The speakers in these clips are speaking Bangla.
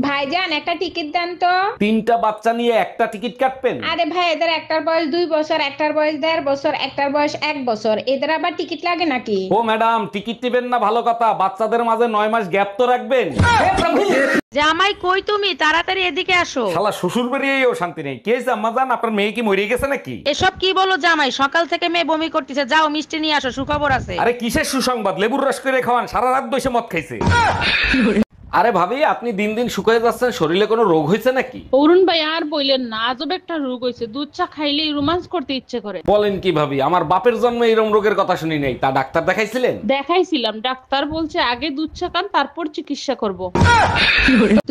ভাইজান একটা টিকিট দেন তো। তিনটা বাচ্চা নিয়ে একটা টিকিট কাটবেন? আরে ভাই, এদের একটার বয়স 2 বছর, একটার বয়স 1.5 বছর, একটার বয়স 1 বছর, এদের আবার টিকিট লাগে নাকি? ও ম্যাডাম, টিকিট নেবেন না ভালো কথা, বাচ্চাদের মাঝে 9 মাস গ্যাপ তো রাখবেন। জামাই কই তুমি? তাড়াতাড়ি এদিকে আসো। শালা শ্বশুর বাড়িয়েও শান্তি নেই। কে আম্মা জান, আপনার মেয়ে কি মরে গেছে নাকি? এসব কি বলো জামাই? সকাল থেকে মেয়ে বমি করতেছে, যাও মিষ্টি নিয়ে আসো, সুখবর আছে। আরে কিসের সুসংবাদ? লেবুর রস করে খাওয়ান, সারা রাত বসে মদ খাইছে। আরে ভাবি, আপনি দিন দিন শুকিয়ে যাচ্ছেন, শরীরে কোনো রোগ হয়েছে নাকি? অরুণ ভাই আর বললেন না, আজব একটা রোগ হয়েছে, দুধ চা খাইলেই রোমান্স করতে ইচ্ছে করে। বলেন কি ভাবি? আমার বাপের জন্মে এরকম রোগের কথা শুনি নাই। তা ডাক্তার দেখাইছিলেন? দেখাইছিলাম, ডাক্তার বলছে আগে দুধ চা খান, তারপর চিকিৎসা করব।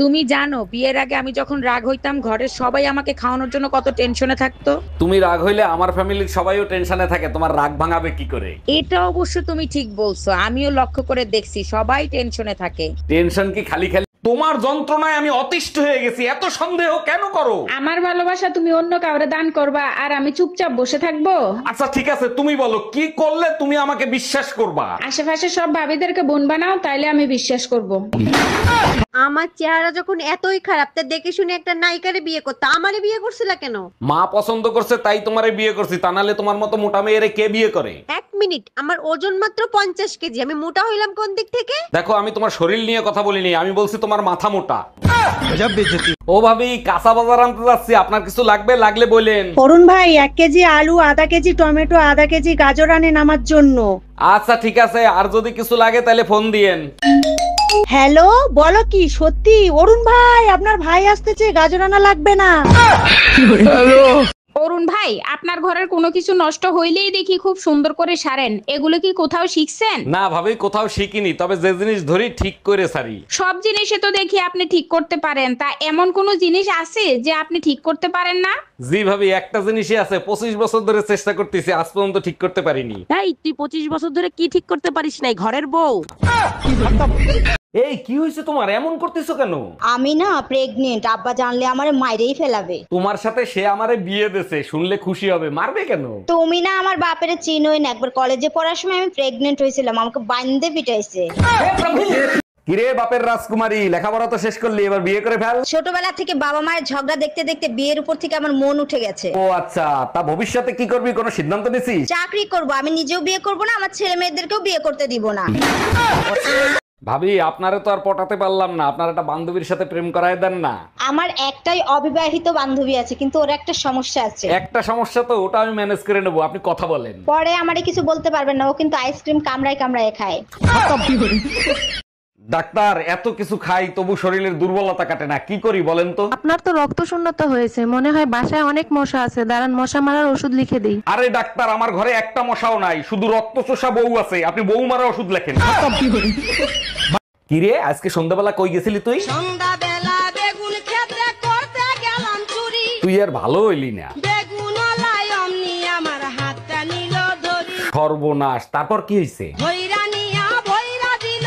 তুমি জানো বিয়ের আগে আমি যখন রাগ হইতাম ঘরের সবাই আমাকে খাওয়ানোর জন্য কত টেনশনে থাকতো। তুমি রাগ হইলে আমার ফ্যামিলির সবাইও টেনশনে থাকে, তোমার রাগ ভাঙাবে কি করে? এটা অবশ্য তুমি ঠিক বলছো, আমিও লক্ষ্য করে দেখছি সবাই টেনশনে থাকে। টেনশন কি খালি খালি? তোমার যন্ত্রণায় আমি অতিষ্ঠ হয়ে গেছি, এত সন্দেহ কেন করো? আমার ভালোবাসা তুমি অন্য কাউরে দান করবা আর আমি চুপচাপ বসে থাকবো? আচ্ছা ঠিক আছে, তুমি বলো কি করলে তুমি আমাকে বিশ্বাস করবা? আশেপাশে সব ভাবিদেরকে বোন বানাও, তাইলে আমি বিশ্বাস করব। আমার চেহারা যখন এতই খারাপ, তা দেখে শুনে একটা নায়িকারে বিয়ে করতে আমারে বিয়ে করছিলা কেন? মা পছন্দ করছে তাই তোমারে বিয়ে করছি, তা নাহলে তোমার মতো মোটা মেয়েরে কে বিয়ে করে? এক মিনিট, আমার ওজন মাত্র 50 কেজি, আমি মোটা হইলাম কোন দিক থেকে? দেখো, আমি তোমার শরীর নিয়ে কথা বলিনি, আমি বলছি তোমার মাথা মোটা। ও ভাবি, কাঁচা বাজার আনতে যাচ্ছি, আপনার কিছু লাগবে? লাগলে বলেন। অরুণ ভাই 1 কেজি আলু, আধা কেজি টমেটো, আধা কেজি গাজর আনেন আমার জন্য। আচ্ছা ঠিক আছে, আর যদি কিছু লাগে তাহলে ফোন দিয়েন। হ্যালো, বলো কি সত্যি? অরুণ ভাই, আপনার ভাই আসতেছে, গাজর আনা লাগবে না। অরুণ ভাই, আপনার ঘরের কোনো কিছু নষ্ট হইলেই দেখি খুব সুন্দর করে সারেন, এগুলো কি কোথাও শিখছেন? না ভাবি, কোথাও শিখিনি, তবে যে জিনিস ধরি ঠিক করে সারি। সব জিনিসে তো দেখি আপনি ঠিক করতে পারেন, তা এমন কোন জিনিস আছে যে আপনি ঠিক করতে পারেন না? জি ভাবি, একটা জিনিসই আছে, 25 বছর ধরে চেষ্টা করতেছি, আজ পর্যন্ত ঠিক করতে পারিনি। এই তুই 25 বছর ধরে কি ঠিক করতে পারিস নাই? ঘরের বউ। এই কি হয়েছে তোমার? এমন করতেছো কেন? আমি না প্রেগনেন্ট, আব্বা জানলে আমারে মাইরেই ফেলাবে। তোমার সাথে সে আমারে বিয়ে দেছে, শুনলে খুশি হবে, মারবে কেন? তুমি না আমার বাপের চিনোই না, একবার কলেজে পড়ার সময় আমি প্রেগনেন্ট হয়েছিলাম, আমাকে বাইন্ধে পিটাইছে। কিরে বাপের রাজকুমারী, লেখাপড়া তো শেষ করলি, এবার বিয়ে করে ফেল। ছোটবেলা থেকে বাবা মায়ের ঝগড়া দেখতে দেখতে বিয়ের উপর থেকে আমার মন উঠে গেছে। ও আচ্ছা, তা ভবিষ্যতে কি করবি, কোনো সিদ্ধান্ত নিছিস? চাকরি করব, আমি নিজেও বিয়ে করব না, আমার ছেলে মেয়েদেরকেও বিয়ে করতে দিব না। ভাবি, আপনারে তো আর পটাতে পারলাম না, আপনার একটা বান্ধবীর সাথে প্রেম করায় দেন না। আমার একটাই অবিবাহিত বান্ধবী আছে, কিন্তু ওর একটা সমস্যা আছে। একটা সমস্যা তো, ওটা আমি ম্যানেজ করে নেবো, আপনি কথা বলেন। পরে আমারে কিছু বলতে পারবেন না, ও কিন্তু আইসক্রিম কামড়ায় কামড়ায় খায়। ডাক্তার, এত কিছু খাই তবু শরীরের দুর্বলতা কাটে না, কি করি বলেন তো? আপনার তো রক্ত শূন্যতা হয়েছে, মনে হয় বাসায় অনেক মশা আছে, দাঁড়ান মশা মারার ওষুধ লিখে দিই। আরে ডাক্তার, আমার ঘরে একটা মশাও নাই, শুধু রক্ত চোষা বউ আছে, আপনি বউ মারা ওষুধ লেখেন। কিরে, আজকে সন্ধ্যাবেলা কই গেছিলি তুই? সন্ধ্যাবেলা বেগুন ক্ষেত্রে করতে গেলাম চুরি, তুই আর ভালো হইলি না। বেগুন লাই অমনি আমার হাতটা নিল ধরি, সর্বনাশ, তারপর কি হয়েছে? ভৈরা নিয়া ভৈরা দিল।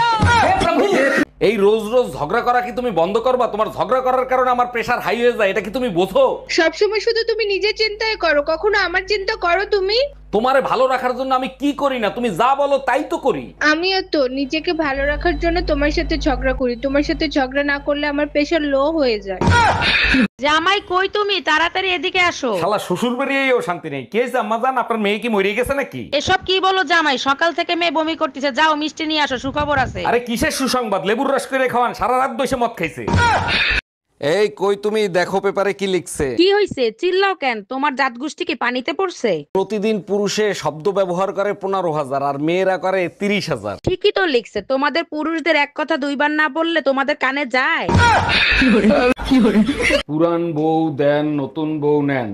এই রোজ রোজ ঝগড়া করা কি তুমি বন্ধ করবা? তোমার ঝগড়া করার কারণে আমার প্রেশার হাই হয়ে যায়, এটা কি তুমি বোঝো? সবসময় শুধু তুমি নিজের চিন্তাই করো, কখনো আমার চিন্তা করো তুমি? তোমারে ভালো রাখার জন্য আমি কি করি না, তুমি যা বলো তাই তো করি। আমিও তো নিজেকে ভালো রাখার জন্য তোমার সাথে ঝগড়া করি, তোমার সাথে ঝগড়া না করলে আমার প্রেশার লো হয়ে যায়। জামাই কই তুমি? তাড়াতাড়ি এদিকে আসো। শালা শ্বশুর বাড়িয়েও শান্তি নেই। কে আম্মা জান, আপনার মেয়ে কি মরে গেছে নাকি? এসব কি বলো জামাই? সকাল থেকে মেয়ে বমি করতেছে, যাও মিষ্টি নিয়ে আসো, সুখবর আছে। আরে কিসের সুসংবাদ? লেবুর রস করে খাওয়ান, সারা রাত বসে মদ খাইছে। এই কই তুমি, দেখো পেপারে কি লিখছে। কি হইছে? চিল্লাও কেন? তোমার জাত গোষ্ঠী কি পানিতে পড়ছে? প্রতিদিন পুরুষে শব্দ ব্যবহার করে 15,000 আর মেয়েরা করে 30,000। ঠিকই তো লিখছে, তোমাদের পুরুষদের এক কথা দুইবার না বললে তোমাদের কানে যায়। পুরান বউ দেন, নতুন বউ নেন।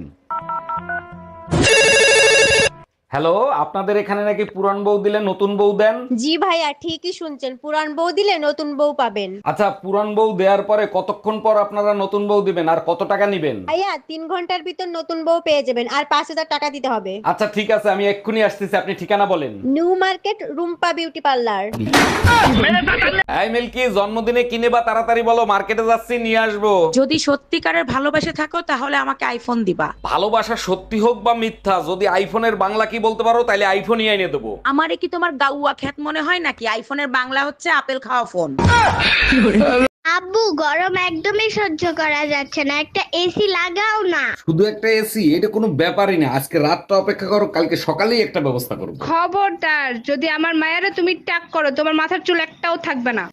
হ্যালো, আপনাদের এখানে নাকি পুরান বউ দিলে নতুন বউ দেন? জি ভাইয়া, ঠিকই শুনছেন, পুরান বউ দিলে নতুন বউ পাবেন। আচ্ছা, পুরান বউ দেওয়ার পরে কতক্ষণ পর আপনারা নতুন বউ দিবেন আর কত টাকা নিবেন? ভাইয়া 3 ঘন্টার ভিতর নতুন বউ পেয়ে যাবেন, আর 5,000 টাকা দিতে হবে। আচ্ছা ঠিক আছে, আমি এক্ষুনি আসতেছি, আপনি ঠিকানা বলেন। New market, Rumpa beauty parlour. এই মিল্কি, জন্মদিনে কিনে বা তাড়াতাড়ি বলো, মার্কেটে যাচ্ছি, নিয়ে আসবো। যদি সত্যিকারের ভালোবাসে থাকো তাহলে আমাকে আইফোন দিবা। ভালোবাসা সত্যি হোক বা মিথ্যা, যদি আইফোনের বাংলা কি বলতে পারো তাহলে আইফোনই এনে দেবো। আমারে কি তোমার গাউয়া খ্যাত মনে হয় নাকি? আইফোনের বাংলা হচ্ছে আপেল খাওয়া ফোন। আব্বু গরম একদমই সহ্য করা যাচ্ছে না, একটা এসি লাগাও না। শুধু একটা এসি? এটা কোনো ব্যাপারই না, আজকে রাতটা অপেক্ষা করো, কালকে সকালেই একটা ব্যবস্থা করবো। খবরদার, যদি আমার মায়েরা তুমি ট্যাগ করো, তোমার মাথার চুল একটাও থাকবে না।